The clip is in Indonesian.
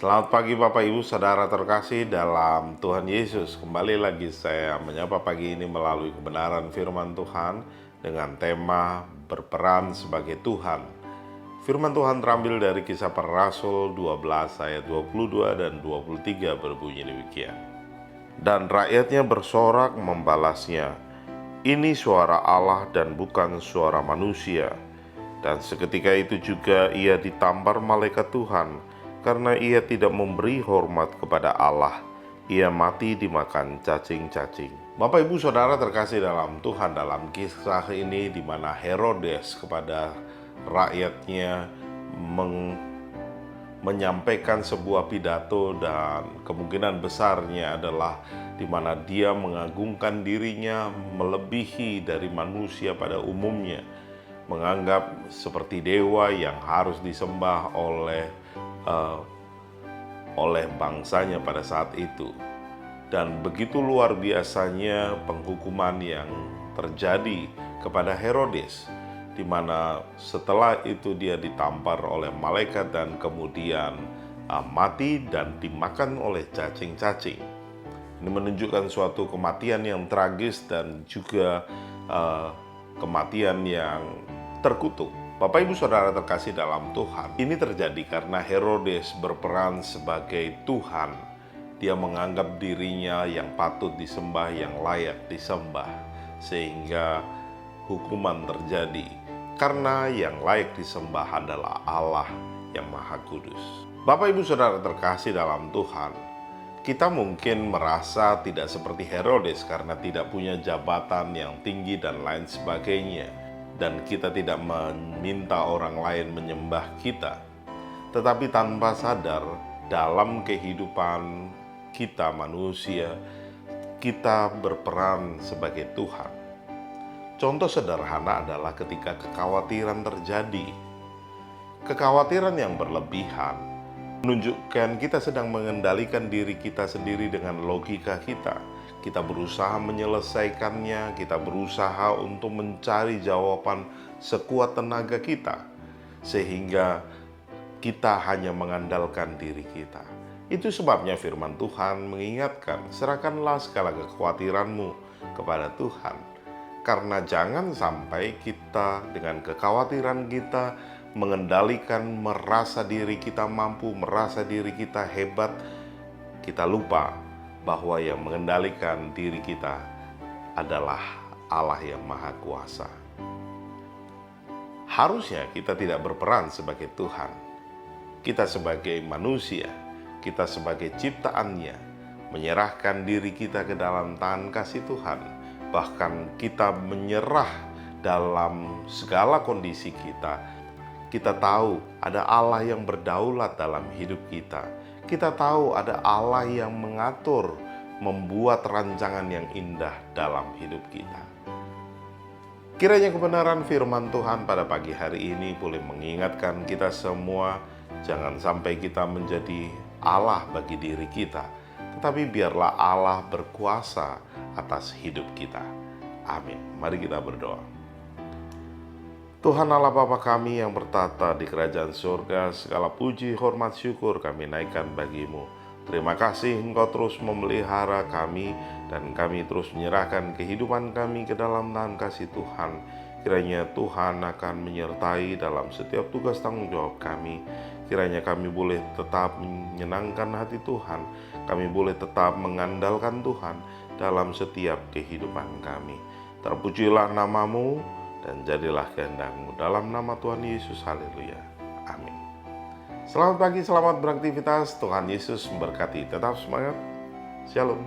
Selamat pagi Bapak Ibu Saudara terkasih dalam Tuhan Yesus. Kembali lagi saya menyapa pagi ini melalui kebenaran firman Tuhan dengan tema berperan sebagai Tuhan. Firman Tuhan terambil dari Kisah Para Rasul 12 ayat 22 dan 23 berbunyi demikian. Dan rakyatnya bersorak membalasnya, "Ini suara Allah dan bukan suara manusia." Dan seketika itu juga ia ditampar malaikat Tuhan, karena ia tidak memberi hormat kepada Allah. Ia mati dimakan cacing-cacing. Bapak Ibu Saudara terkasih dalam Tuhan, dalam kisah ini di mana Herodes kepada rakyatnya menyampaikan sebuah pidato, dan kemungkinan besarnya adalah di mana dia mengagungkan dirinya melebihi dari manusia pada umumnya, menganggap seperti dewa yang harus disembah oleh bangsanya pada saat itu. Dan begitu luar biasanya penghukuman yang terjadi kepada Herodes, di mana setelah itu dia ditampar oleh malaikat dan kemudian mati dan dimakan oleh cacing-cacing. Ini menunjukkan suatu kematian yang tragis dan juga kematian yang terkutuk. Bapak Ibu Saudara terkasih dalam Tuhan, ini terjadi karena Herodes berperan sebagai Tuhan. Dia menganggap dirinya yang patut disembah, yang layak disembah, sehingga hukuman terjadi karena yang layak disembah adalah Allah yang Maha Kudus. Bapak Ibu Saudara terkasih dalam Tuhan, kita mungkin merasa tidak seperti Herodes karena tidak punya jabatan yang tinggi dan lain sebagainya, dan kita tidak meminta orang lain menyembah kita. Tetapi tanpa sadar, dalam kehidupan kita manusia, kita berperan sebagai Tuhan. Contoh sederhana adalah ketika kekhawatiran terjadi. Kekhawatiran yang berlebihan menunjukkan kita sedang mengendalikan diri kita sendiri dengan logika kita. Kita berusaha menyelesaikannya, kita berusaha untuk mencari jawaban sekuat tenaga kita, sehingga kita hanya mengandalkan diri kita. Itu sebabnya firman Tuhan mengingatkan, serahkanlah segala kekhawatiranmu kepada Tuhan. Karena jangan sampai kita dengan kekhawatiran kita mengendalikan, merasa diri kita mampu, merasa diri kita hebat, kita lupa bahwa yang mengendalikan diri kita adalah Allah yang Maha Kuasa. Harusnya kita tidak berperan sebagai Tuhan. Kita sebagai manusia, kita sebagai ciptaannya, menyerahkan diri kita ke dalam tangan kasih Tuhan. Bahkan kita menyerah dalam segala kondisi kita. Kita tahu ada Allah yang berdaulat dalam hidup kita. Kita tahu ada Allah yang mengatur, membuat rancangan yang indah dalam hidup kita. Kiranya kebenaran firman Tuhan pada pagi hari ini boleh mengingatkan kita semua, jangan sampai kita menjadi Allah bagi diri kita, tetapi biarlah Allah berkuasa atas hidup kita. Amin. Mari kita berdoa. Tuhan Allah Bapa kami yang bertata di kerajaan surga, segala puji, hormat, syukur kami naikkan bagi-Mu. Terima kasih Engkau terus memelihara kami, dan kami terus menyerahkan kehidupan kami ke dalam tangan kasih Tuhan. Kiranya Tuhan akan menyertai dalam setiap tugas tanggung jawab kami. Kiranya kami boleh tetap menyenangkan hati Tuhan. Kami boleh tetap mengandalkan Tuhan dalam setiap kehidupan kami. Terpujilah nama-Mu, dan jadilah kehendak-Mu dalam nama Tuhan Yesus. Haleluya. Amin. Selamat pagi, selamat beraktivitas. Tuhan Yesus memberkati. Tetap semangat. Shalom.